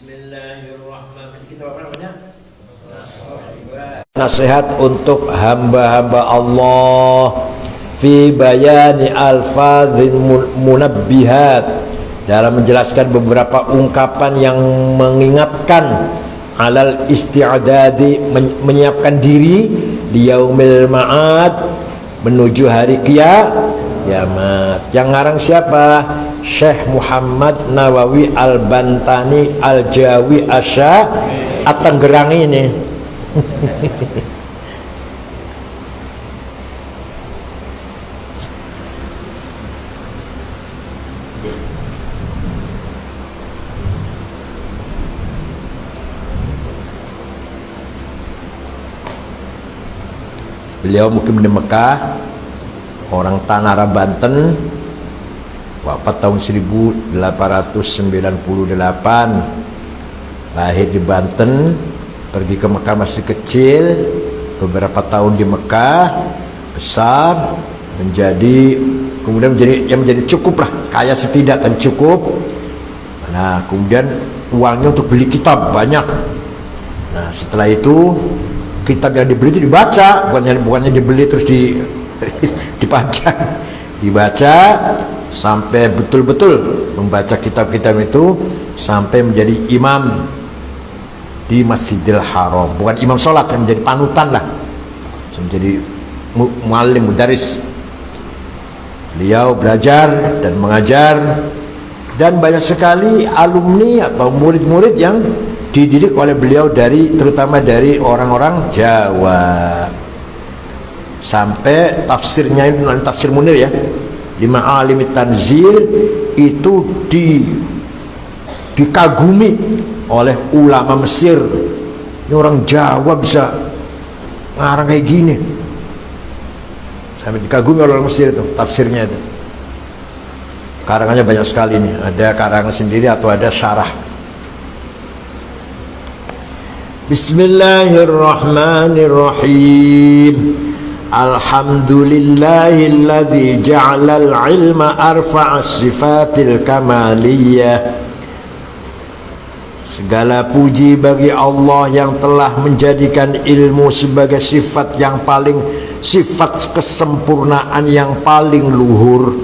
Bismillahirrahmanirrahim. Kita apa namanya? Nasihat untuk hamba-hamba Allah fi bayani alfadzin munabbihat, dalam menjelaskan beberapa ungkapan yang mengingatkan alal isti'adadi, menyiapkan diri di yaumil ma'ad, menuju hari kiamat. Yang ngarang siapa? Syekh Muhammad Nawawi Al-Bantani Al-Jawi Asya At-Tanggerang ini. Beliau mukim di Mekah, orang Tanara, Banten, wafat tahun 1898. Lahir di Banten, pergi ke Mekah masih kecil, beberapa tahun di Mekah, besar, kemudian menjadi cukup lah, kaya setidak dan cukup. Nah, kemudian uangnya untuk beli kitab banyak. Nah, setelah itu kitab yang dibeli itu dibaca, bukannya dibeli terus dipajang, dibaca sampai betul-betul membaca kitab-kitab itu sampai menjadi imam di Masjidil Haram. Bukan imam sholat, menjadi panutan lah, menjadi muallim, mudaris. Beliau belajar dan mengajar, dan banyak sekali alumni atau murid-murid yang dididik oleh beliau, terutama dari orang-orang Jawa. Sampai tafsirnya, tafsir Munir ya, di Ma'alimit Tanzil, itu dikagumi oleh ulama Mesir. Ini orang Jawa bisa ngarang kayak gini, sampai dikagumi oleh orang Mesir itu tafsirnya itu. Karangannya banyak sekali nih, ada karangan sendiri atau ada syarah. Bismillahirrahmanirrahim. Alhamdulillahilladzi ja'alal ilma arfa'as sifatil kamaliyah. Segala puji bagi Allah yang telah menjadikan ilmu sebagai sifat sifat kesempurnaan yang paling luhur.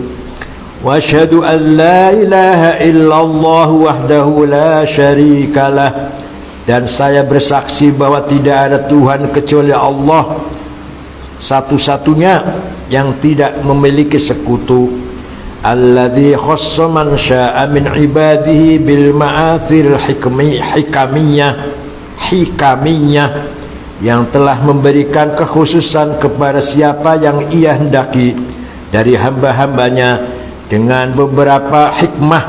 Wa asyhadu an la ilaha illallah wahdahu la syarikalah. Dan saya bersaksi bahwa tidak ada Tuhan kecuali Allah, satu-satunya yang tidak memiliki sekutu. Alladzi khassa man syaa'a min ibadihi bil ma'athir hikamiyah, yang telah memberikan kekhususan kepada siapa yang ia hendaki dari hamba-hambanya dengan beberapa hikmah,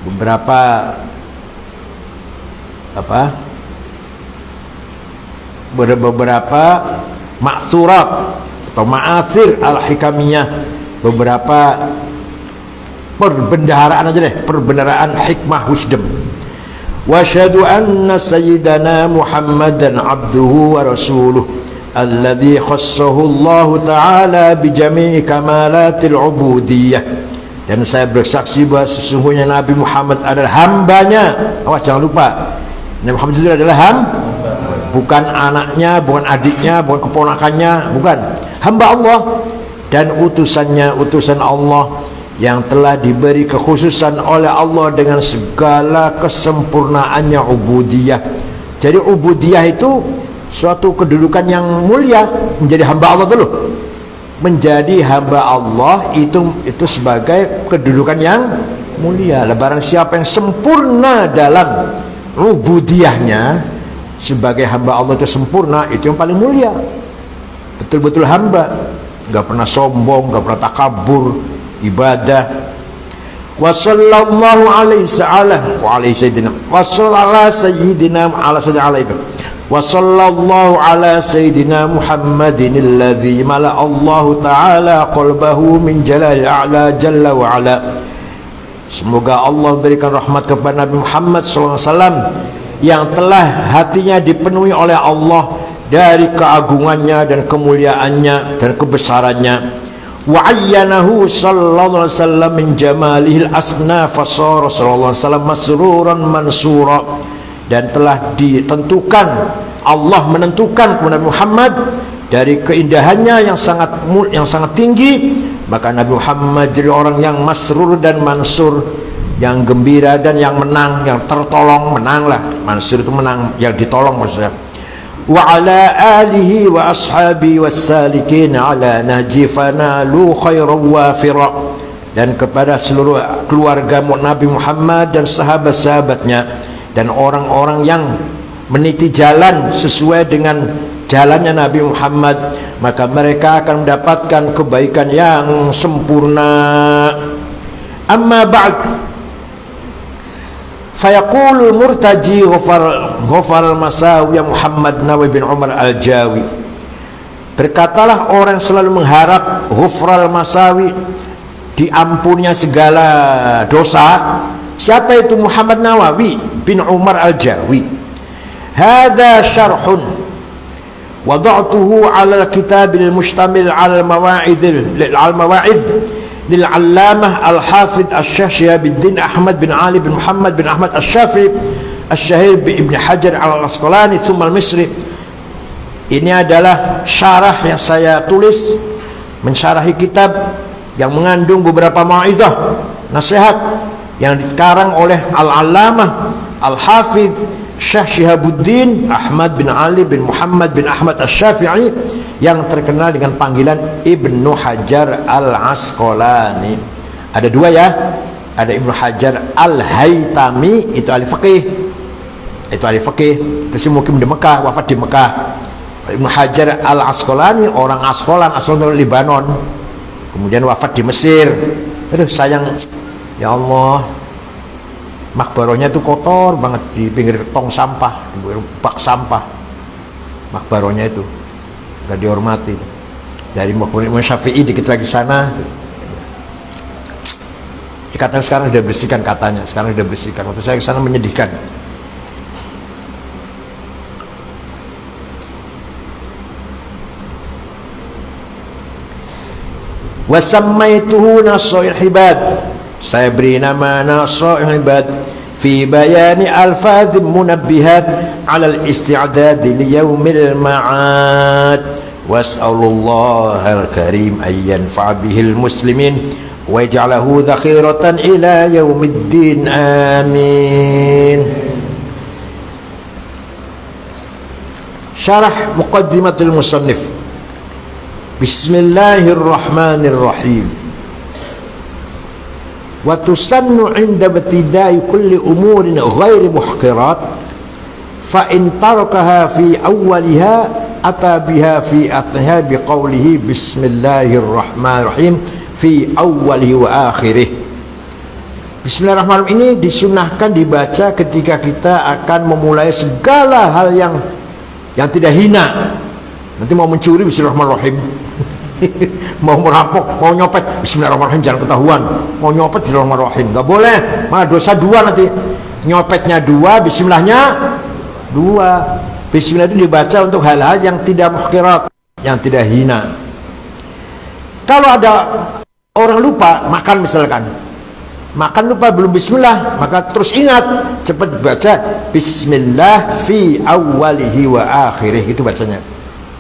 beberapa ma'thurat atau ma'athir al-hikamiyah, beberapa perbendaharaan aja deh, perbendaharaan hikmah wisdom. Wa asyhadu anna sayyidana Muhammadan abduhu wa rasuluh alladzi khassahu Allah ta'ala bi jami'i kamalatil ubudiyyah. Dan saya bersaksi bahwa sesungguhnya Nabi Muhammad adalah hambanya. Awas, jangan lupa, Nabi Muhammad itu adalah bukan anaknya, bukan adiknya, bukan keponakannya, bukan. Hamba Allah dan utusan Allah yang telah diberi kekhususan oleh Allah dengan segala kesempurnaannya ubudiyah. Jadi ubudiyah itu suatu kedudukan yang mulia. Menjadi hamba Allah dulu. Menjadi hamba Allah itu sebagai kedudukan yang mulia. Barang siapa yang sempurna dalam ubudiyahnya, sebagai hamba Allah itu sempurna, itu yang paling mulia, betul-betul hamba, gak pernah sombong, gak pernah takabur ibadah. Wa sallallahu alaihi wa alaihi sayyidina wa sallallahu sayyidina ala sayyidina wa sallallahu ala sayyidina Muhammadin alladzi mala Allah taala qalbahu min jalal a'la jalla wa ala. Semoga Allah berikan rahmat kepada Nabi Muhammad sallallahu alaihi wasallam yang telah hatinya dipenuhi oleh Allah dari keagungannya dan kemuliaannya dan kebesarannya. Wa ayyanahu sallallahu alaihi wasallam min jamalihil asna fasara sallallahu alaihi wasallam masruran mansura. dan telah ditentukan, Allah menentukan kepada Nabi Muhammad dari keindahannya yang sangat tinggi, maka Nabi Muhammad jadi orang yang masrur dan mansur, yang gembira dan yang menang, yang tertolong, menanglah. Mansur itu menang, yang ditolong maksudnya. Wa ala alihi wa ashabi wassalikin ala nahji fanalu khairan wafira, dan kepada seluruh keluarga Nabi Muhammad dan sahabat-sahabatnya dan orang-orang yang meniti jalan sesuai dengan jalannya Nabi Muhammad, maka mereka akan mendapatkan kebaikan yang sempurna. Amma ba'd, fayaqul murtaji ghafar al-masawi Muhammad Nawawi bin Umar al-Jawi, berkatalah orang selalu mengharap ghafar al-masawi, diampunnya segala dosa. Siapa itu? Muhammad Nawawi bin Umar al-Jawi. Hadza syarhun wada'tuhu 'ala al-kitab al-mustamil 'ala al-mawa'id lil-'allamah al-hafidh asy-Syaikh Syihabuddin Ahmad bin Ali bin Muhammad bin Ahmad asy-Syafi'i asy-Syahir bi Ibnu Hajar al-Asqalani tsumma al-Misri. Ini adalah syarah yang saya tulis mensyarahi kitab yang mengandung beberapa mau'izah, nasihat yang dikarang oleh Al-Allamah Al-Hafidh Syekh Syihabuddin Ahmad bin Ali bin Muhammad bin Ahmad asy-Syafi'i, yang terkenal dengan panggilan Ibnu Hajar Al-Asqalani. Ada dua ya, ada Ibnu Hajar Al-Haytami, itu ahli fikih, itu sih mungkin di Mekah, wafat di Mekah. Ibnu Hajar Al-Asqalani orang Asqalan, asal dari Libanon, kemudian wafat di Mesir. Aduh sayang, ya Allah, makbarohnya itu kotor banget, di pinggir tong sampah, di bak sampah. Makbarohnya itu gak dihormati. Dari Imam Syafi'i dikit lagi sana. Katanya sekarang sudah bersihkan, katanya sekarang sudah bersihkan. Waktu saya ke sana menyedihkan. Wa sammaituhu Nasaihul Ibad, saya beri nama Nasaihul Ibad fi bayani alfaz munabbihat ala al-isti'dad li yaumil ma'ad, was'alullah al-karim an yanfa'a bihil muslimin wa yaj'alahu dhakhiratan ila yaumiddin, amin. Syarah muqaddimatul musannif. Bismillahirrahmanirrahim. Wa tusannu 'inda ibtida'i kulli umurin ghairi muhqirat, fa in tarakaha fi awwaliha ata biha fi athniha biqaulihi bismillahirrahmanirrahim fi awwalihi wa akhirih. Bismillahirrahmanirrahim ini disunahkan dibaca ketika kita akan memulai segala hal yang tidak hina. Nanti mau mencuri bismillahirrahmanirrahim, mau merampok, mau nyopet bismillahirrahmanirrahim, jangan ketahuan. Mau nyopet bismillahirrahmanirrahim, gak boleh, malah dosa dua nanti. Nyopetnya dua, bismillahnya dua. Bismillah itu dibaca untuk hal-hal yang tidak muhqirat, yang tidak hina. Kalau ada orang lupa makan misalkan, makan lupa belum bismillah, maka terus ingat, cepat baca bismillah fi awwalihi wa akhirih, itu bacanya.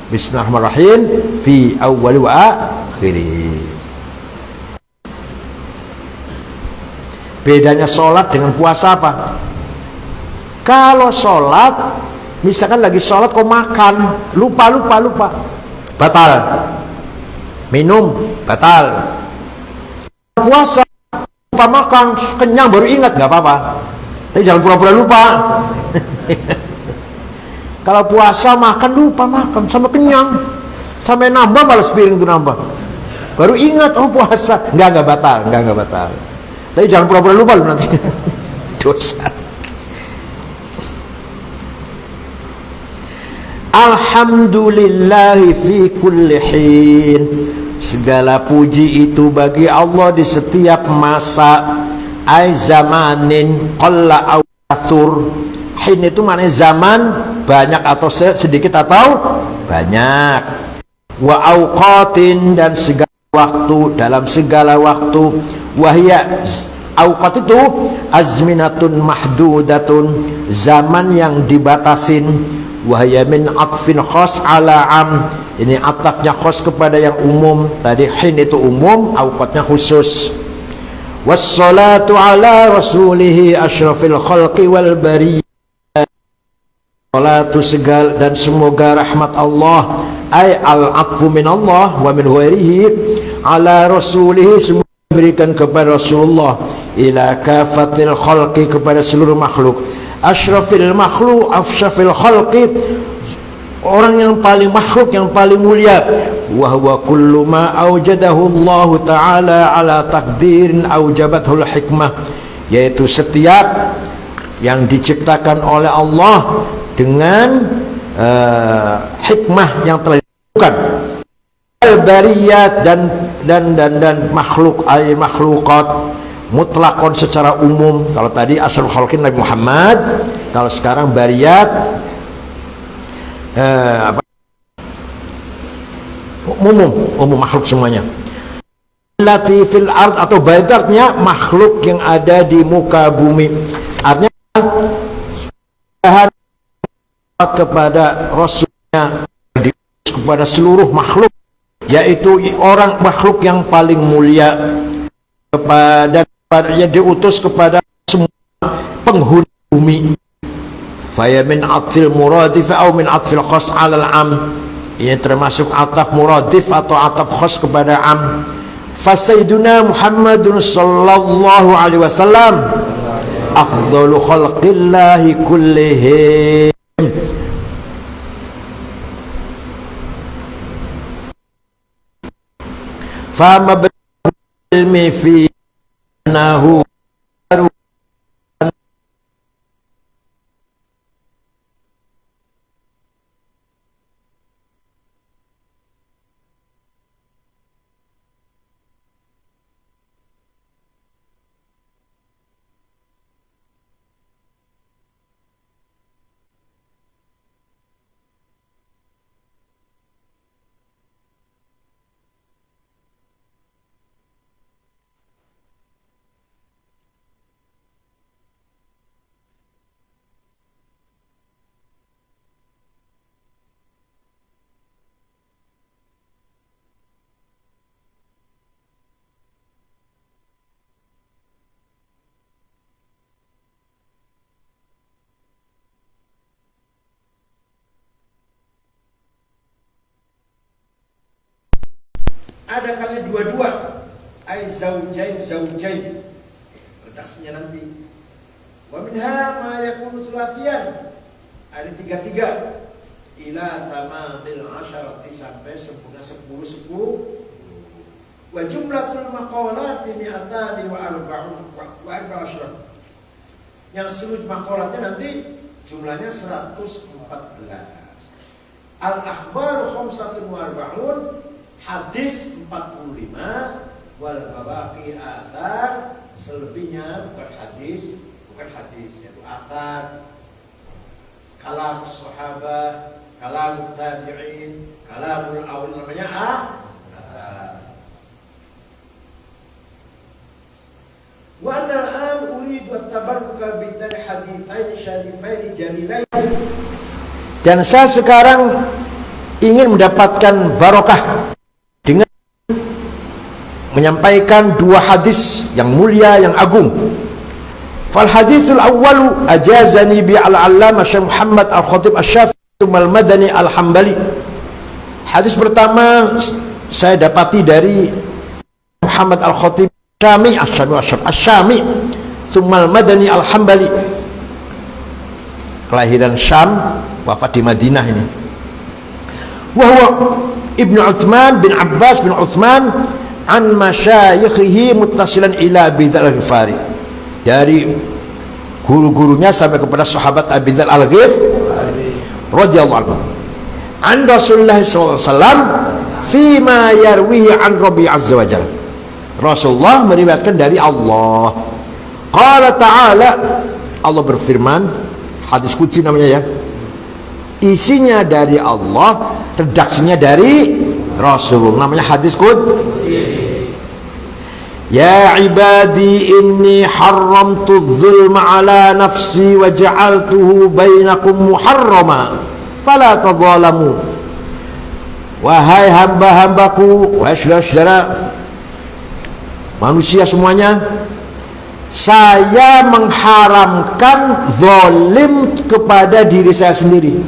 Bismillahirrahmanirrahim fi awwali wa akhirih. Bedanya sholat dengan puasa apa? Kalau sholat, misalkan lagi sholat kau makan, lupa, batal. Minum, batal. Puasa, lupa makan, kenyang baru ingat, nggak apa-apa. Tapi jangan pura-pura lupa. Kalau puasa makan lupa makan, sampai kenyang, sampai nambah, malah piring itu nambah, baru ingat oh puasa, nggak batal. Tapi jangan pura-pura lupa lu nanti. Dosa. Alhamdulillahi fi kulli hin, segala puji itu bagi Allah di setiap masa. Ai zamanin qalla aw katsur. Hin itu maknanya zaman, banyak atau sedikit atau banyak. Wa auqatin, dan segala waktu, dalam segala waktu. Wahya Auqat itu azminatun mahdudatun, zaman yang dibatasin. Wahya min atfin khas ala am, ini atafnya khas kepada yang umum. Tadi hin itu umum, auqatnya khusus. Wassalatu ala rasulihi asyrafil khalqi wal bariyah, salatu segal dan semoga rahmat Allah, ay al-atfu min Allah wa min ghairihi, ala rasulihi, semoga diberikan kepada Rasulullah, ila kafatil khalqi, kepada seluruh makhluk. Asyrafil makhluk, afsyafil khalqi, orang yang paling makhluk, yang paling mulia. Wa huwa kullu ma aujadahu Allah Ta'ala ala takdirin aujabathul hikmah, yaitu setiap yang diciptakan oleh Allah dengan hikmah yang telah dilakukan. Al-bariyat dan makhluk, ay makhlukat mutlakon secara umum. Kalau tadi asal khalqin Nabi Muhammad, kalau sekarang bariyat umum makhluk semuanya. Lati fil ard, atau bariyat artinya makhluk yang ada di muka bumi. Artinya kepada Rasulnya, kepada seluruh makhluk, yaitu orang makhluk yang paling mulia, kepada yang diutus kepada semua penghuni bumi. Faya min atfil muradif atau min atfil khas alal am, ini termasuk ataf muradif atau ataf khas kepada am. Fasayyiduna Muhammadun sallallahu alaihi wasallam afdalu khalqillahi kullihim. Fama ilmi fi annahu ada kali dua-dua, ay zaujain redaksinya nanti. Wa minha ma yakunu thalathiyan, ada tiga-tiga, ila tamamil asharati, sampai sempurna 10. Wa jumlatul maqalati mi'atani wa arba'un, yang seluruh maqalatnya nanti jumlahnya 114. Al-akhbaru khamsatun wa arba'un, hadis 45, wal babaqi athar, selebihnya bukan hadis, yaitu athar, kalam sahabah, kalam tabi'in, kalamul awal, namanya athar. Wa anna al-an uridu at-tabarruka bidan hadithain syarifain jalilain, dan saya sekarang ingin mendapatkan barokah dengan menyampaikan dua hadis yang mulia, yang agung. Fal hadithul awwalu ajazani bi al-allamah Syekh Muhammad al-Khatib asy-Syafi'i al-Madani al-Hambali. Hadis pertama saya dapati dari Muhammad al-Khatib Asy-Syami tsumma al-Madani al-Hambali, kelahiran Syam, wafat di Madinah ini. Wa huwa Ibnu Utsman bin Abbas bin Utsman an masyayikhihi muttasilan ila Abi Dzar al-Ghifari, dari guru-gurunya sampai kepada sahabat Abi Dzar al-Ghifari radhiyallahu anhu, an Rasulullah sallallahu alaihi wasallam fima yarwihi an Rabbi azza wa jalla. Rasulullah meriwayatkan dari Allah. Qala ta'ala, Allah berfirman, hadis qudsi namanya ya, isinya dari Allah, redaksinya dari Rasul, namanya hadis qudsi. Ya ibadi inni haramtu dzulma ala nafsi wa ja'altuhu bainakum muharrama fala tadzalamu. Wahai hamba-hambaku, wahai saudara-saudara manusia semuanya, saya mengharamkan zalim kepada diri saya sendiri.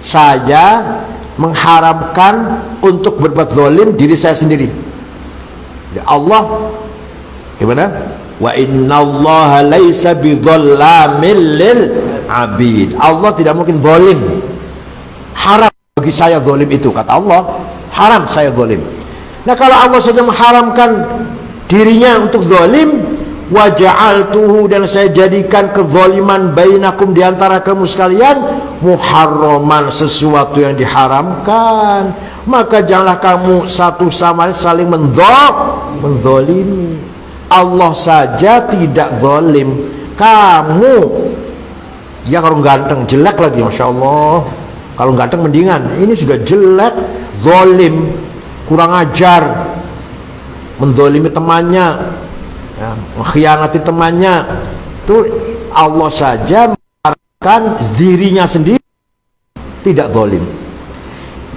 Saya mengharamkan untuk berbuat zalim diri saya sendiri. Allah gimana? Wa innallaha laisa bidzalamil lil abid. Allah tidak mungkin zalim. Haram bagi saya zalim itu, kata Allah. Haram saya zalim. Nah, kalau Allah saja mengharamkan dirinya untuk zalim, wa ja'altuhu, dan saya jadikan kezaliman bainakum, di antara kamu sekalian, muharraman, sesuatu yang diharamkan, maka janganlah kamu satu sama lain saling menzalimi. Allah saja tidak zalim, kamu yang orang ganteng jelek lagi, masya Allah. Kalau ganteng mendingan, ini sudah jelek, zalim, kurang ajar, menzalimi temannya, ya, mengkhianati temannya. Itu Allah saja mengharapkan dirinya sendiri tidak zalim.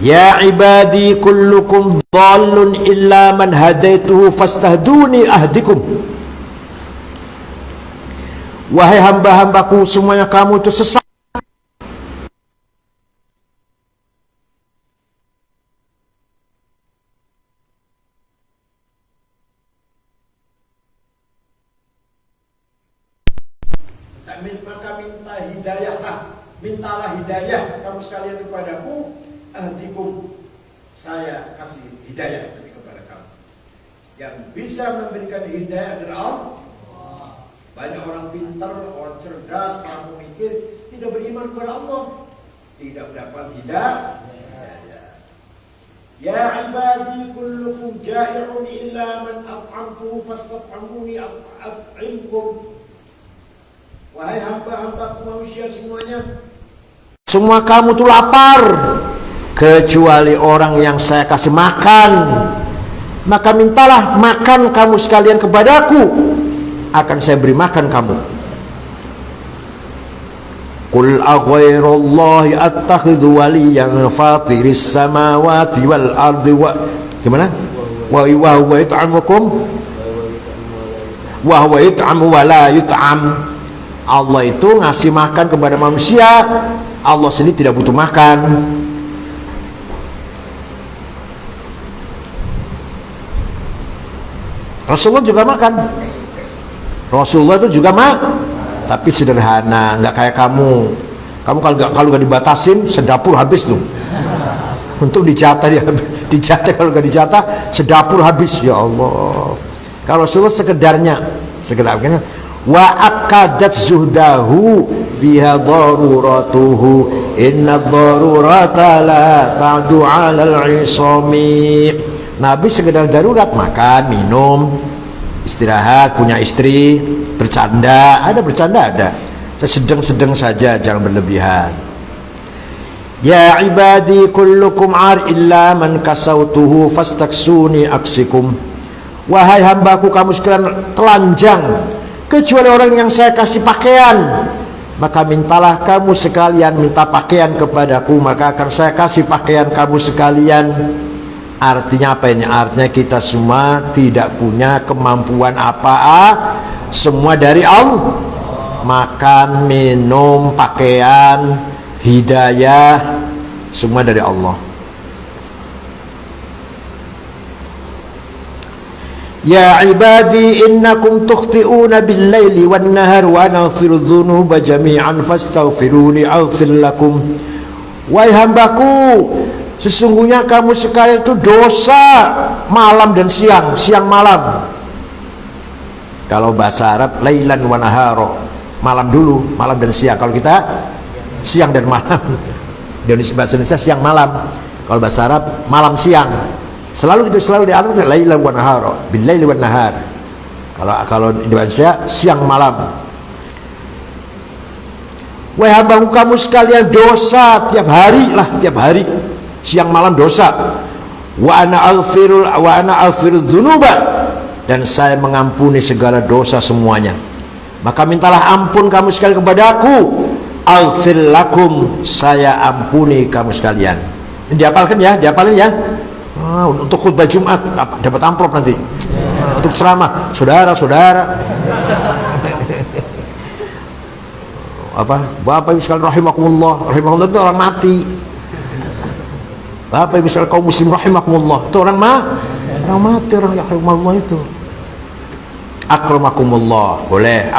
Ya ibadi kullukum dhallun illa man hadaituhu fastahduni ahdikum. Wahai hamba-hambaku semuanya, kamu itu sesat. Maka minta hidayahlah, mintalah hidayah kamu sekalian kepadaku, ahdikum, saya kasih hidayah kepada kamu. Yang bisa memberikan hidayah adalah Allah. Banyak orang pintar, orang cerdas, orang pemikir tidak beriman kepada Allah, tidak mendapat hidayah. Ya ibadi kullukum ja'i'un illa man at'amtuhu fastat'amuni at'imkum. Wahai hamba-hambaku manusia semuanya, semua kamu tuh lapar kecuali orang yang saya kasih makan, maka mintalah makan kamu sekalian kepadaku, akan saya beri makan kamu. Qul aghairallahi attakhidhu waliyan fatiris samawati wal ardi wa gimana? Wa huwa yut'amukum wa huwa yut'amu wa la yut'am. Allah itu ngasih makan kepada manusia, Allah sendiri tidak butuh makan. Rasulullah juga makan. Rasulullah itu juga tapi sederhana, nggak kayak kamu. Kamu kalau nggak dibatasin, sedapur habis tuh. Untuk dijatah kalau nggak dijatah, sedapur habis, ya Allah. Kalau Rasulullah sekedarnya, wa akadat zuhdahu fiha daruratuhu inna darurata la ta'du 'alal 'isami. Nabi sekedar darurat, makan, minum, istirahat, punya istri, bercanda ada, sedang-sedang saja, jangan berlebihan. Ya ibadi kullukum 'ar illa man kasautuhu fastaksuni aksikum. Wahai hambaku kamu sekalian telanjang kecuali orang yang saya kasih pakaian, maka mintalah kamu sekalian minta pakaian kepadaku, maka akan saya kasih pakaian kamu sekalian. Artinya apa ini? Artinya kita semua tidak punya kemampuan semua dari Allah. Makan, minum, pakaian, hidayah, semua dari Allah. Ya ibadi innakum tukhti'una bil-laili wan-nahar wa naghfiru dzunuba jami'an fastaghfiruni aghfir lakum. Wahai hambaku, sesungguhnya kamu sekalian itu dosa malam dan siang, siang malam. Kalau bahasa Arab lailan wa naharo, malam dulu, malam dan siang. Kalau kita siang dan malam. Bahasa Indonesia siang malam. Kalau bahasa Arab malam siang. Selalu di Arab lailan wa naharo, bil laili wan nahar. Kalau di Indonesia siang malam. Wahai hambaku kamu sekalian dosa tiap hari, siang malam dosa. Wa ana aghfiru dzunuba, dan saya mengampuni segala dosa semuanya. Maka mintalah ampun kamu sekalian kepadaku, aghfir lakum, saya ampuni kamu sekalian. Ini dihafalkan ya, dihafalin ya. Untuk khutbah Jumat dapat amplop nanti. Untuk ceramah, saudara-saudara. Bapak Ibu sekalian rahimakumullah. Rahimakumullah itu orang mati. Bapak Ibu sekalian kaum muslim rahimakumullah, itu orang mati, orang rahimakumullah itu. Akramakumullah, boleh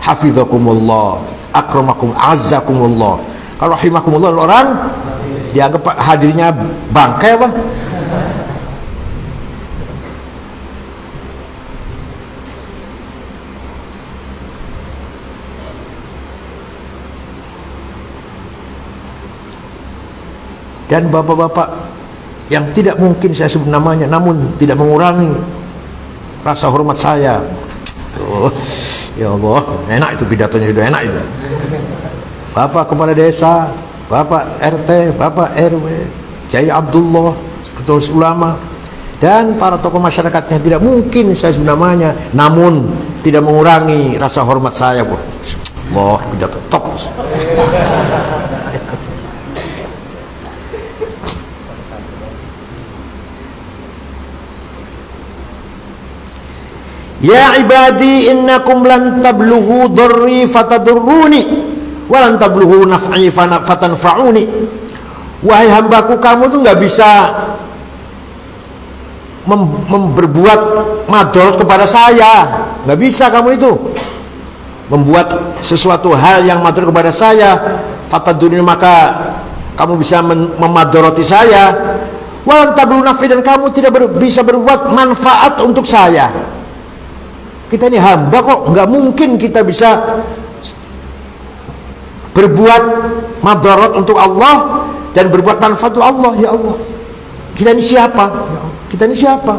hafizakumullah, akramakum azzakumullah. Kalau rahimakumullah orang dianggap hadirnya bangkai apa? Dan bapak-bapak yang tidak mungkin saya sebut namanya, namun tidak mengurangi rasa hormat saya. Ya Allah, enak itu pidatonya, sudah enak itu. Bapak kepala desa, Bapak RT, Bapak RW, Kiai Abdullah, ketua ulama, dan para tokoh masyarakatnya, tidak mungkin saya sebut namanya, namun tidak mengurangi rasa hormat saya. Allah, pidato top. Ya ibadi innakum lan tablughu darri fatadurruni wa lan tablughu naf'i fatanfa'uni. Wahai hambaku, kamu tuh nggak bisa berbuat madorot kepada saya, nggak bisa kamu itu membuat sesuatu hal yang madorot kepada saya. Fatadurruni, maka kamu bisa memadoroti saya. Wa lan tablughu naf'i, dan kamu tidak bisa berbuat manfaat untuk saya. Kita ini hamba kok, nggak mungkin kita bisa berbuat madarat untuk Allah dan berbuat manfaat untuk Allah. Ya Allah, kita ini siapa? Kita ini siapa?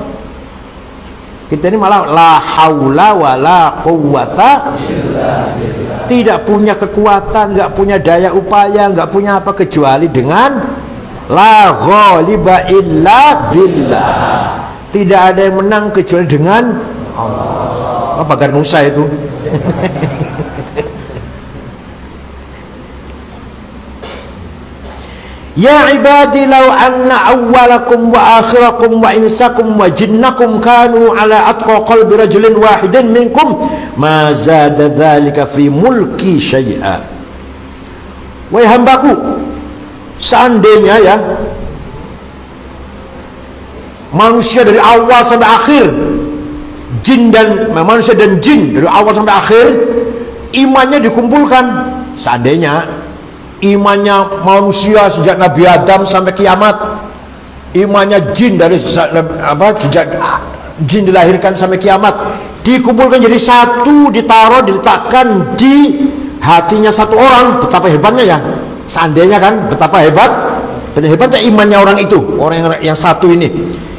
Kita ini malah la haula wa la quwwata illa billah. Tidak punya kekuatan, nggak punya daya upaya, nggak punya apa kecuali dengan la ghaliba illa billah. Tidak ada yang menang kecuali dengan Allah. Pagar Nusa itu. Ya ibadi law anna awwalakum wa akhirakum wa insakum wa jinnakum kanu ala atqa qalbi rajulin wahidin minkum ma zada dhalika fi mulki syai'a. Wahai hambaku, seandainya ya manusia dari awal sampai akhir, jin dan manusia dan jin dari awal sampai akhir, imannya dikumpulkan. Seandainya imannya manusia sejak Nabi Adam sampai kiamat, imannya jin dari sejak jin dilahirkan sampai kiamat, dikumpulkan jadi satu, ditaruh, diletakkan di hatinya satu orang, betapa hebatnya ya. Seandainya kan, betapa hebatnya imannya orang itu, orang yang satu ini.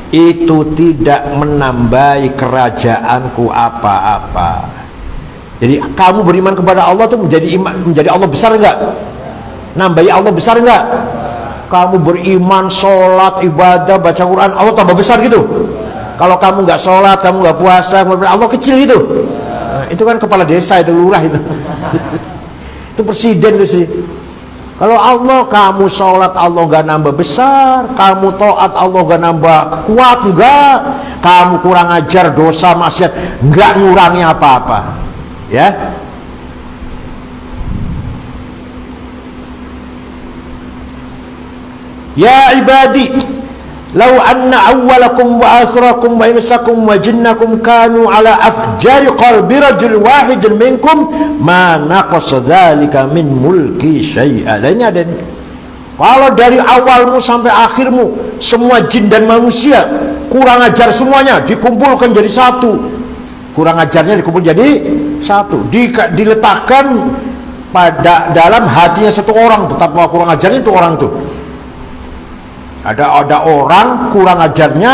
Itu tidak menambahi kerajaanku apa-apa. Jadi kamu beriman kepada Allah tuh menjadi Allah besar enggak? Nambahi Allah besar enggak? Kamu beriman, sholat, ibadah, baca Quran, Allah tambah besar gitu. Kalau kamu nggak sholat, kamu nggak puasa, Allah kecil gitu. Nah, itu kan kepala desa, itu lurah itu. Itu presiden itu sih. Kalau Allah, kamu sholat, Allah gak nambah besar. Kamu taat, Allah gak nambah kuat, enggak. Kamu kurang ajar, dosa, maksiat, enggak ngurangi apa-apa. Ya. Ya ibadi, law anna awwalakum wa akhirakum wa insakum wa jinnakum kanu ala afjari qalbi rajul wahidin minkum ma naqasa dzalika min mulki syai'a. Lainnya, dan kalau dari awalmu sampai akhirmu semua jin dan manusia kurang ajar semuanya dikumpulkan jadi satu, kurang ajarnya dikumpul jadi satu, diletakkan pada dalam hatinya satu orang, betapa kurang ajarnya itu orang itu. Ada orang kurang ajarnya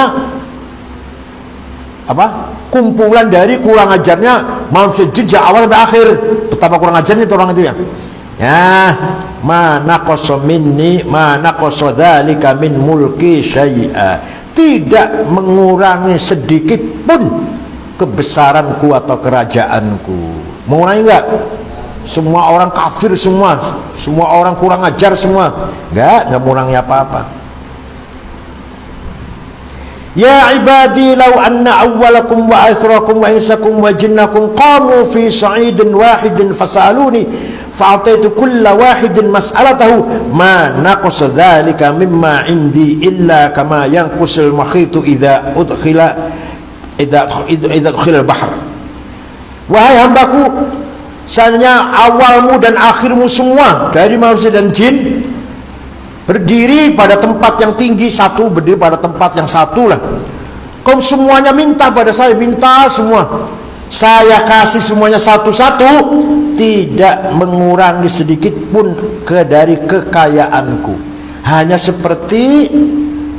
apa? Kumpulan dari kurang ajarnya manusia jin awal sampai akhir. Betapa kurang ajarnya itu orang itu ya. Ya, mana qasa minni, mana qasa dzalika min mulki syai'a. Tidak mengurangi sedikit pun kebesaranku atau kerajaanku. Mengurangi enggak? Semua orang kafir semua orang kurang ajar semua. Enggak mengurangi apa-apa. Ya ibadi law anna awwalakum wa akhirakum wa insakum wa jinnakum qamu fi sa'idin wahidin fasaluni fa'ataitu kulla wahidin mas'alatahu ma naqasa dhalika mimma indi illa kama yanqusul makhitu idza udkhila al-bahr. Wahai hambaku, seandainya awalmu dan akhirmu semua dari manusia dan jin berdiri pada tempat yang tinggi satu, berdiri pada tempat yang satu lah, kau semuanya minta pada saya, minta semua, saya kasih semuanya satu-satu, tidak mengurangi sedikit pun dari kekayaanku. Hanya seperti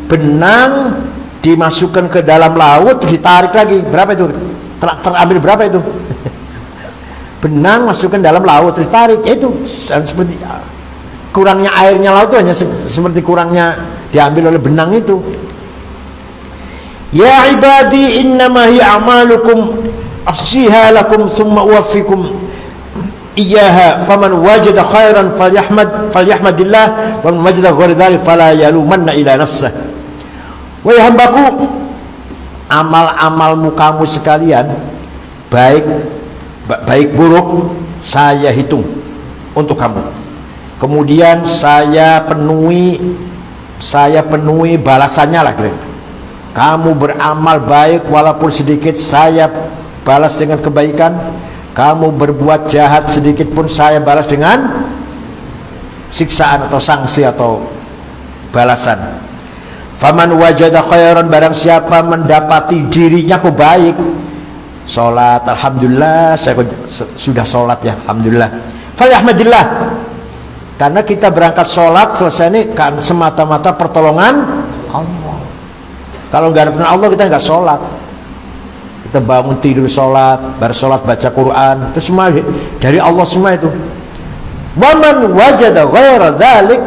benang dimasukkan ke dalam laut terus ditarik lagi, berapa itu? Terambil berapa itu? Benang masukkan dalam laut terus tarik, itu seperti kurangnya airnya laut itu hanya seperti kurangnya diambil oleh benang itu. Ya ibadi innama hiya a'malukum ahsiha lakum thumma uwaffikum iyyaha faman wajada khairan falyahmadillah wa man wajada ghayra dzalik fala yalumanna ila nafsihi. Wahai hambaku, amal-amalmu kamu sekalian, baik buruk, saya hitung untuk kamu. Kemudian saya penuhi balasannya lah. Kamu beramal baik walaupun sedikit, saya balas dengan kebaikan. Kamu berbuat jahat sedikit pun, saya balas dengan siksaan atau sanksi atau balasan. Faman wajada khairan, barang siapa mendapati dirinya kok baik, sholat, alhamdulillah saya sudah sholat ya, alhamdulillah, falyahmadillah, karena kita berangkat sholat selesai ini kan semata-mata pertolongan Allah. Kalau nggak ada pertolongan Allah kita nggak sholat. Kita bangun tidur sholat, baru sholat baca Quran, itu semua dari Allah semua itu. Waman wajada ghaira dzalik,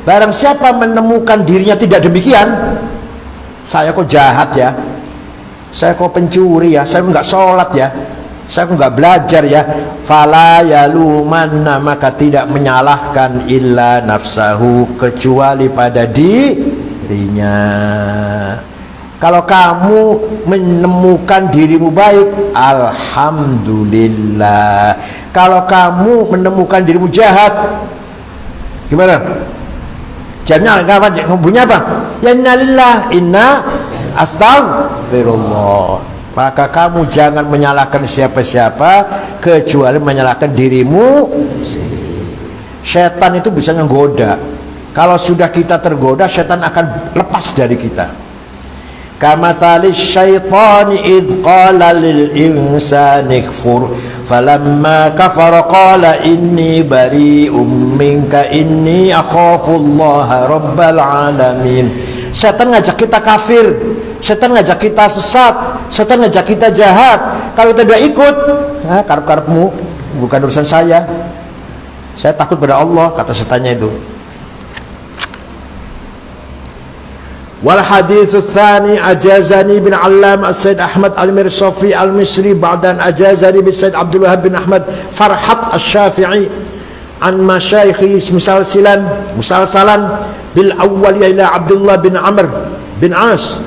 barang siapa menemukan dirinya tidak demikian, saya kok jahat ya, saya kok pencuri ya, saya kok nggak sholat ya, saya kok nggak belajar ya, fala yalumanna, maka tidak menyalahkan illa nafsahu, kecuali pada dirinya. Kalau kamu menemukan dirimu baik, alhamdulillah. Kalau kamu menemukan dirimu jahat, gimana? Jamnya apa? Bunyinya apa? Ya innalillah, inna astaghfirullah. Maka kamu jangan menyalahkan siapa-siapa kecuali menyalahkan dirimu sendiri. Setan itu bisa menggoda. Kalau sudah kita tergoda, setan akan lepas dari kita. Kamathali syaitani idh qala lil insani kfur falamma kafara qala inni bari'um minka inni akhafullaha rabbal alamin. Setan ngajak kita kafir, setan ngajak kita sesat, setan ngajak kita jahat. Kalau tidak ikut, karep-karepmu, bukan urusan saya takut pada Allah, kata setannya itu. Wal haditsu tsani ajazani bin Allam As-Said Ahmad Al-Mirsafi Al-Misri ba'dan ajazani bin Said Abdul Wahab bin Ahmad Farhat Asy-Syafi'i an masyayikhi musalsalan bil awwal ila Abdullah bin Amr bin As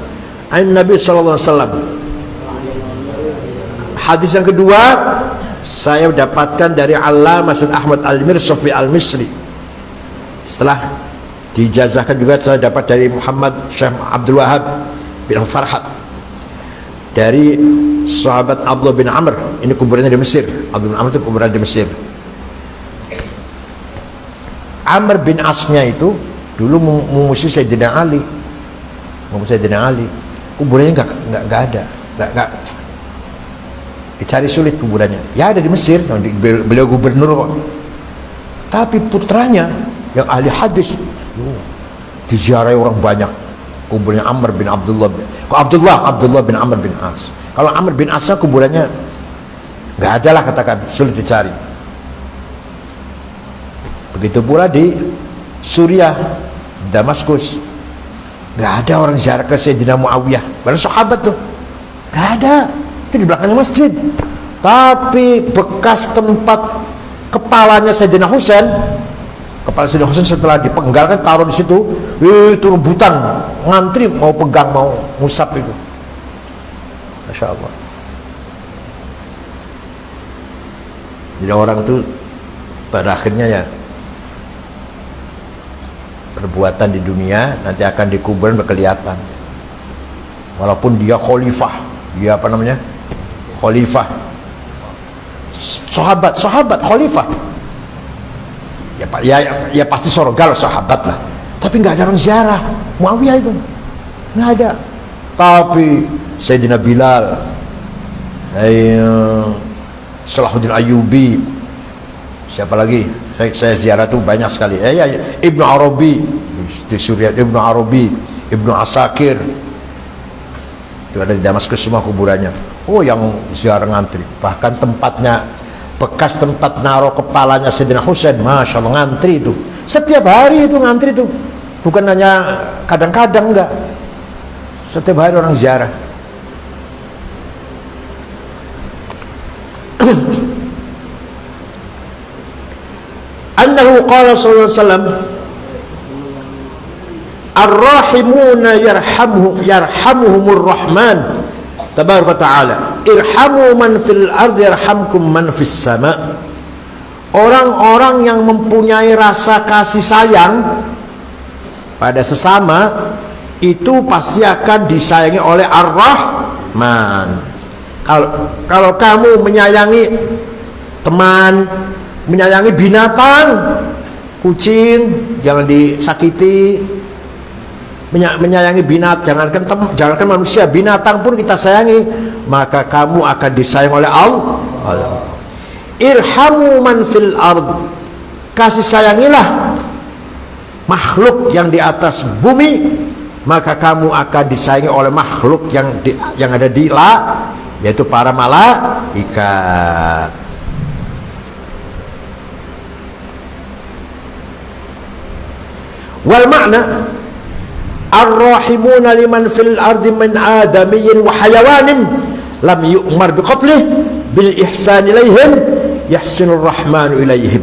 an Nabi sallallahu alaihi wasallam. Hadis yang kedua saya dapatkan dari Allamah Said Ahmad Al-Mirsafi Al-Misri. Setelah dijazahkan juga saya dapat dari Muhammad Syekh Abdul Wahab bin Farhat dari sahabat Abdullah bin Amr, ini kuburannya di Mesir. Abdullah bin Amr itu kuburan di Mesir. Amr bin Asnya itu dulu memusuhi Sayyidina Ali, kuburannya nggak ada, nggak dicari sulit kuburannya. Ya ada di Mesir, beliau gubernur kok. Tapi putranya yang ahli hadis diziarahi orang banyak, kuburnya Amr bin Abdullah bin Amr bin As. Kalau Amr bin As kuburannya nggak ada lah, katakan sulit dicari. Begitu pula di Suriah, Damaskus, nggak ada orang ziarah ke Sayyidina Muawiyah, baru sahabat tuh nggak ada. itu di belakangnya masjid. Tapi bekas tempat kepalanya Sayyidina Husain, kepala Sayyidina Husain setelah dipenggal kan taruh di situ, itu rebutan ngantri mau pegang, mau ngusap itu. Masya Allah. Jadi orang tuh pada akhirnya ya perbuatan di dunia nanti akan dikubur berkelihatan. Walaupun dia khalifah, dia apa namanya? Khalifah. Sahabat khalifah. Ya Pak, ya pasti sorogal sahabat lah. Tapi nggak ada orang ziarah Muawiyah itu. Nggak ada. Tapi Sayyidina Bilal, Salahuddin Ayyubi, siapa lagi? Saya ziarah tuh banyak sekali. Ibnu Arabi di Suriah, Ibnu Arabi, Ibnu Asakir. Itu ada di Damaskus semua kuburannya. Oh, yang ziarah ngantri. Bahkan tempatnya, bekas tempat naruh kepalanya Sayyidina Husain, Masya Allah ngantri itu. Setiap hari itu ngantri itu. Bukan hanya kadang-kadang, enggak. Setiap hari orang ziarah. Annahu qala sallallahu alaihi wasallam, ar-rahimuna yarhamuhumur rahman tabaraka ta'ala, irhamu man fil ardi yarhamkum man fis sama. Orang-orang yang mempunyai rasa kasih sayang pada sesama itu pasti akan disayangi oleh Ar-Rahman. Kalau kamu menyayangi teman, menyayangi binatang, kucing jangan disakiti. Menyayangi binatang, jangankan manusia, binatang pun kita sayangi, maka kamu akan disayang oleh Allah. Irhamu man fil ard, kasih sayangilah makhluk yang di atas bumi, maka kamu akan disayangi oleh makhluk yang ada di yaitu para malaikat. Wal makna ar-rahimuna liman fil ardi min adamiyyin wa hayawanin lam yu'mar biqatlih bil ihsan ilaihim yahsinur rahmanu ilaihim.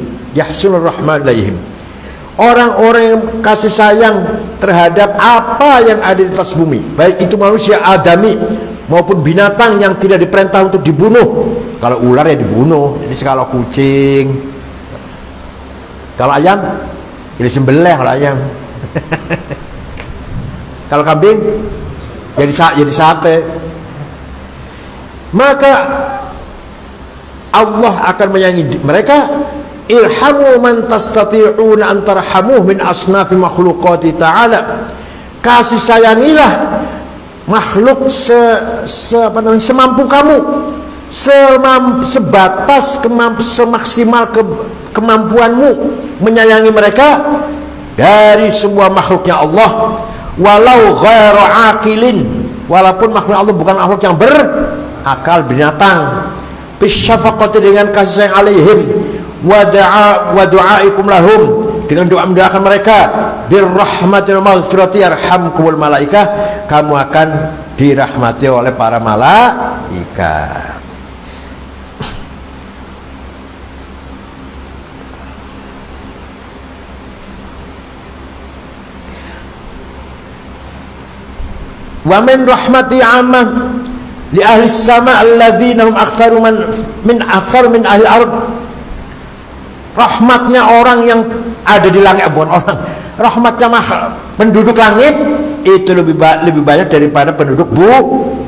Orang-orang yang kasih sayang terhadap apa yang ada di atas bumi, baik itu manusia adami maupun binatang yang tidak diperintah untuk dibunuh. Kalau ular ya dibunuh, jadi kalau kucing, kalau ayam jadi sembelih. Kalau ayam kalau kambing jadi sate. Maka Allah akan menyayangi mereka. Irhamu man tastati'una an tarhamuh min asnafi makhluqati ta'ala. Kasih sayangilah makhluk semampu kamu, sebatas semaksimal kemampuanmu menyayangi mereka dari semua makhluknya Allah, walau ghairu aqilin, walaupun makhluk Allah bukan makhluk yang berakal, binatang. Bisyafaqati, dengan kasih sayang alaihim, wa du'aikum lahum, dengan doa mendoakan mereka, birrahmatil maghfirati yarhamkumul malaikah, kamu akan dirahmati oleh para malaikat. Wa min rahmati ammah li ahli sama alladzina hum aktsaru min ahli ard. Rahmatnya orang yang ada di langit, bukan orang. Rahmatnya penduduk langit itu lebih banyak daripada penduduk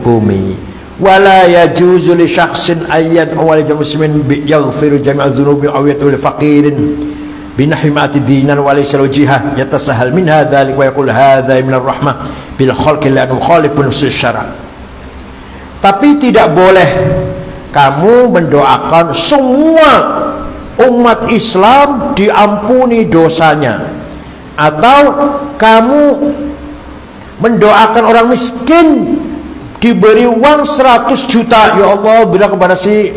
bumi. Wala yajuzu li syakhsin ayyad awal muslimin bi yaghfiru jami'a dhunubi aw yatul faqirin binahimati dinan wa laysa wajha yatasahal min hadzalik wa yaqul hadza min ar-rahmah bil khalqi la mukhalifun syara'. Tapi tidak boleh kamu mendoakan semua umat Islam diampuni dosanya, atau kamu mendoakan orang miskin diberi uang 100 juta, ya Allah bilang kepada si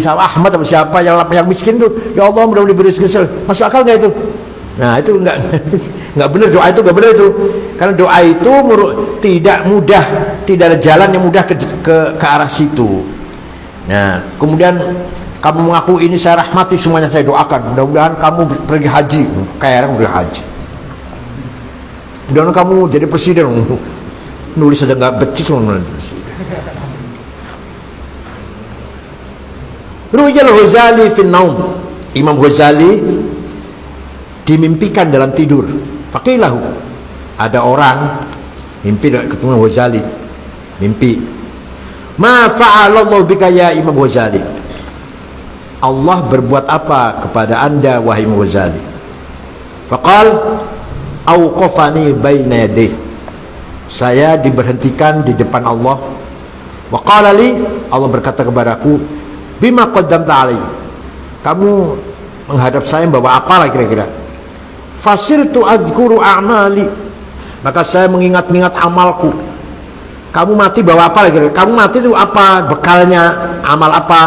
Ahmad atau siapa yang miskin tuh, ya Allah mudah-mudahan diberi rezeki. Masuk akal nggak itu? Nah itu nggak benar, doa itu nggak benar itu, karena doa itu tidak mudah, tidak ada jalan yang mudah ke arah situ. Nah kemudian kamu mengaku ini saya rahmati, semuanya saya doakan, mudah-mudahan kamu pergi haji, kayak orang udah haji, mudah-mudahan kamu jadi presiden, nulis saja nggak becus Ru'yal Ghazali fin naum, Imam Ghazali dimimpikan dalam tidur. Faqilahu, ada orang mimpi ketemu Ghazali, mimpi. Ma fa'alallahu bika ya Imam Ghazali, Allah berbuat apa kepada anda wahai Imam Ghazali? Faqal auqafani baina yadayhi, saya diberhentikan di depan Allah. Wa qala li, Allah berkata kepadaku, bima qaddamta alai, kamu menghadap saya bawa apalah kira-kira? Fasirtu adzkuru a'mali, maka saya mengingat-ingat amalku. Kamu mati bawa apa lagi? Kamu mati itu apa bekalnya, amal apa?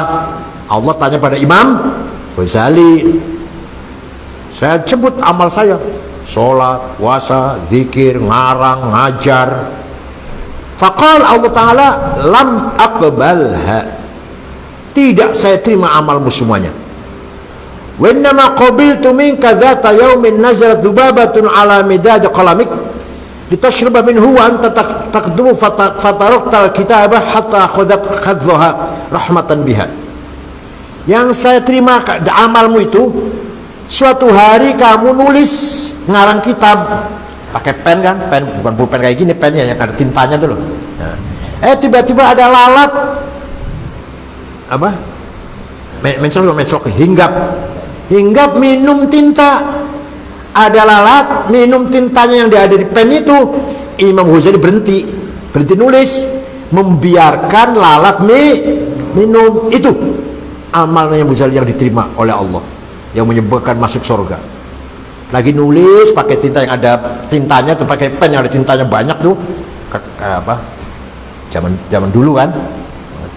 Allah tanya pada Imam Ghazali. Saya sebut amal saya, sholat, puasa, zikir, ngarang, ngajar. Faqal Allah Ta'ala lam aqbalha, tidak saya terima amalmu semuanya. Wa innama qabiltu minka dhata yawmin nazalat dhubabatun ala midad qalamik litashriba minhu wa anta taqdumu fataraktal kitabah hatta khadhaha rahmatan biha. Yang saya terima amalmu itu, suatu hari kamu nulis ngarang kitab pakai pen kan, pen bukan pulpen kayak gini, pennya yang ada tintanya tuh loh. Nah, tiba-tiba ada lalat apa? Mencolok hinggap minum tinta. Ada lalat minum tintanya yang ada di pen itu. Imam Ghazali berhenti nulis, membiarkan lalat minum. Itu amalnya Imam Ghazali yang diterima oleh Allah, yang menyebabkan masuk surga. Lagi nulis pakai tinta yang ada tintanya tuh, pakai pen yang ada tintanya banyak tuh, apa? Zaman dulu kan.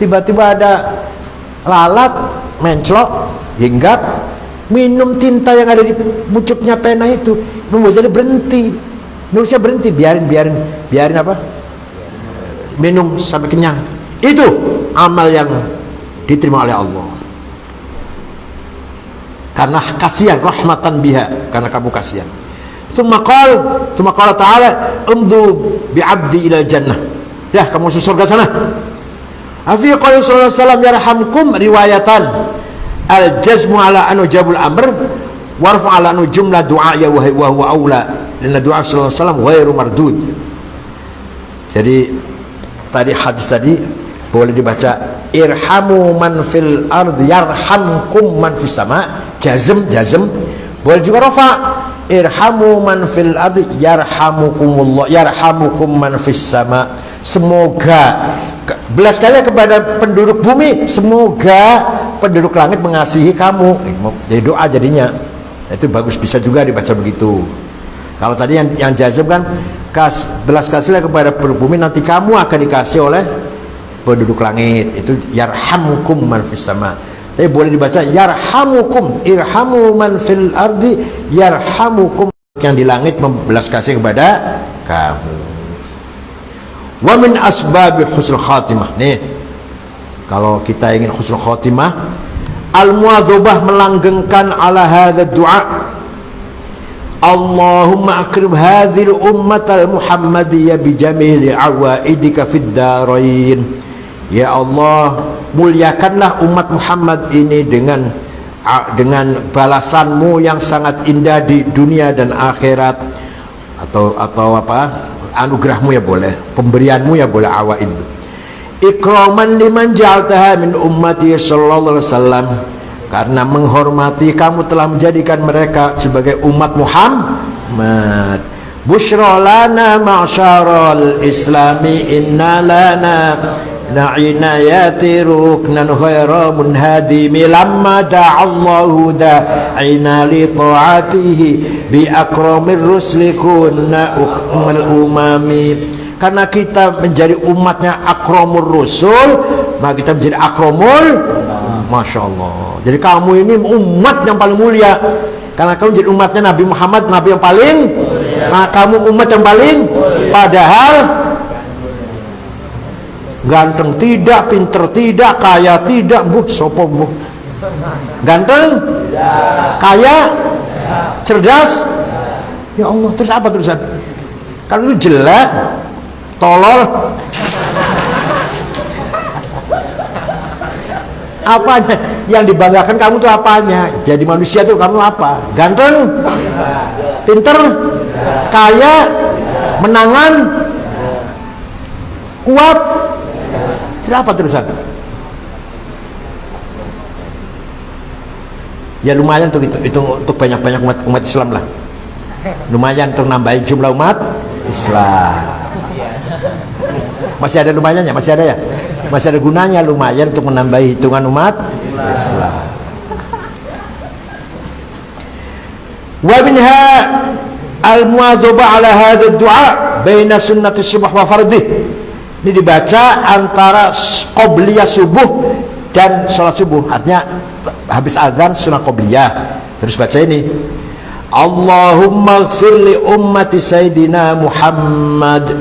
Tiba-tiba ada lalat menclok, hinggap, minum tinta yang ada di pucuknya pena itu. Imam Ghazali berhenti, nulisnya berhenti, biarin apa? Minum sampai kenyang. Itu amal yang diterima oleh Allah. Karena kasihan, rahmatan biha, karena kamu kasihan. Tsumma qala ta'ala umdu bi'abdi ila jannah. Ya, kamu masuk surga sana. Afi qala sallallahu alaihi wasallam yarhamkum riwayatan al-jazmu ala anu jabul amr warfu ala anu jumlah du'a ya wa huwa aula, lana du'a sallallahu alaihi wasallam ghairu mardud. Jadi tadi hadis tadi boleh dibaca irhamu man fil ard yarhamkum man fis sama, jazm. Boleh juga rafa irhamu man fil ard yarhamukumullah yarhamukum man fis sama. Semoga belas kali kepada penduduk bumi, semoga penduduk langit mengasihi kamu. Jadi doa jadinya. Itu bagus, bisa juga dibaca begitu. Kalau tadi yang jazm kan belas kasihilah kepada penduduk bumi, nanti kamu akan dikasih oleh penduduk langit. Itu yarhamukum man fis sama. Tapi boleh dibaca yarhamukum, irhamu man fil ardi yarhamukum, yang di langit membelas kasih kepada kamu. Wa min asbabi husnul khatimah. Nih, kalau kita ingin husnul khatimah, al-muadzabah, melanggengkan ala hadza du'a. Allahumma akrim hadhil ummatal muhammadiyah bi jamili awaidika fid darain. Ya Allah, muliakanlah umat Muhammad ini dengan balasanmu yang sangat indah di dunia dan akhirat, atau apa, anugerahmu ya boleh, pemberianmu ya boleh, awaid. Ikraman liman ja'altaha min ummati sallallahu alaihi wasallam, karena menghormati kamu telah menjadikan mereka sebagai umat Muhammad. Bushra lana ma'syaral islami inna lana na'inayati ruknan khaira munhadimi lamma da'allahu da'ina li ta'atihi bi akramir rusli kunna umami. Karena kita menjadi umatnya akramur rusul, maka kita menjadi akramul, Masya Allah. Jadi kamu ini umat yang paling mulia, Karena kamu jadi umatnya Nabi Muhammad, Nabi yang paling, nah kamu umat yang paling. Padahal ganteng tidak, pinter tidak, kaya tidak, sopo ganteng, kaya, cerdas, ya Allah. Terus apa terusan? Kalau itu jelek, tolol, apanya yang dibanggakan kamu tuh apanya? Jadi manusia tuh kamu apa? Ganteng, pinter, kaya, menangan, kuat. Apa terusan? Ya lumayan untuk itu untuk banyak-banyak umat Islam lah. Lumayan untuk nambahin jumlah umat Islam. Masih ada lumayannya, masih ada ya? Masih ada gunanya, lumayan untuk menambah hitungan umat Islam. Wa minha al-muadzabah ala hadha ad-du'a baina sunnati subh wa fardih. Ini dibaca antara qobliyah subuh dan salat subuh. Artinya habis azan sunnah qobliyah. Terus baca ini. Allahumma ighfir li ummati sayyidina Muhammad.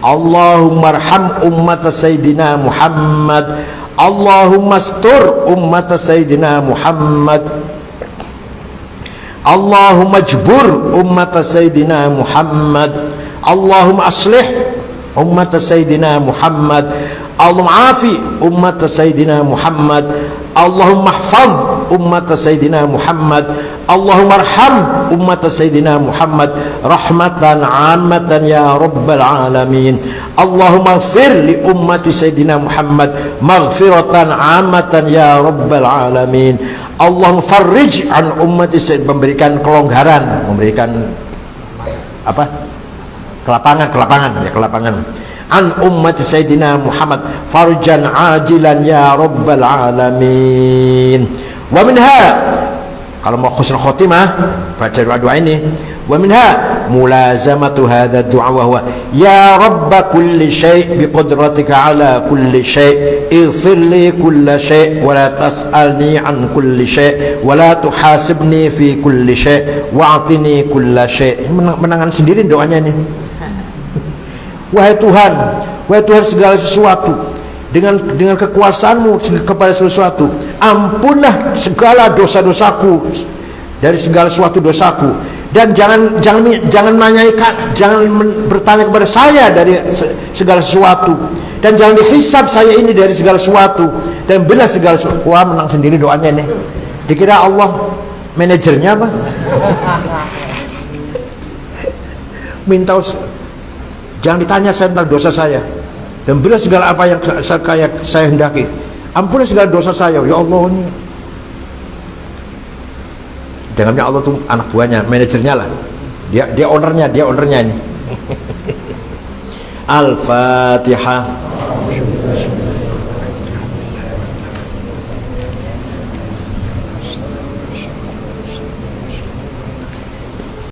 Allahumma arham ummata sayyidina Muhammad. Allahumma astur ummata sayyidina Muhammad. Allahumma jbur ummata sayyidina Muhammad. Allahumma aslih ummata sayyidina Muhammad. Allahumma afi ummata sayyidina Muhammad. Allahumma hafaz ummata sayyidina Muhammad. Allahumma arham ummata sayyidina Muhammad rahmatan 'ammatan ya rabbal alamin. Allahumma ighfir li ummati sayyidina Muhammad maghfiratan 'ammatan ya rabbal alamin. Allahumma farrij an ummati sayyidina, memberikan kelonggaran, memberikan apa? Kelapangan an ummati sayyidina Muhammad farjan ajilan ya rabbal alamin. Wa minha, kalau mau husnul khotimah baca doa ini. Wa minha mulazamatu hadha du'a wa huwa ya rabb kulli syai' bi qudratika ala kulli syai' ighfir li kulla syai' wa la tas'alni an kulli syai' wa la tuhasibni fi kulli syai' wa'tini kulla syai'. Menangan sendiri doanya ini. Wahai Tuhan segala sesuatu, dengan kekuasaanmu kepada sesuatu, ampunlah segala dosa-dosaku dari segala suatu dosaku, dan jangan menanyakan, jangan bertanya kepada saya dari segala sesuatu, dan jangan dihisab saya ini dari segala sesuatu, dan bila segala sesuatu. Wah, menang sendiri doanya nih. Dikira Allah manajernya apa? Minta jangan ditanya saya tentang dosa saya, dan bila segala apa yang saya hendaki, ampuni segala dosa saya ya Allah. Ini dengannya Allah tuh anak buahnya, manajernya lah, dia ownernya ini. Al-Fatihah.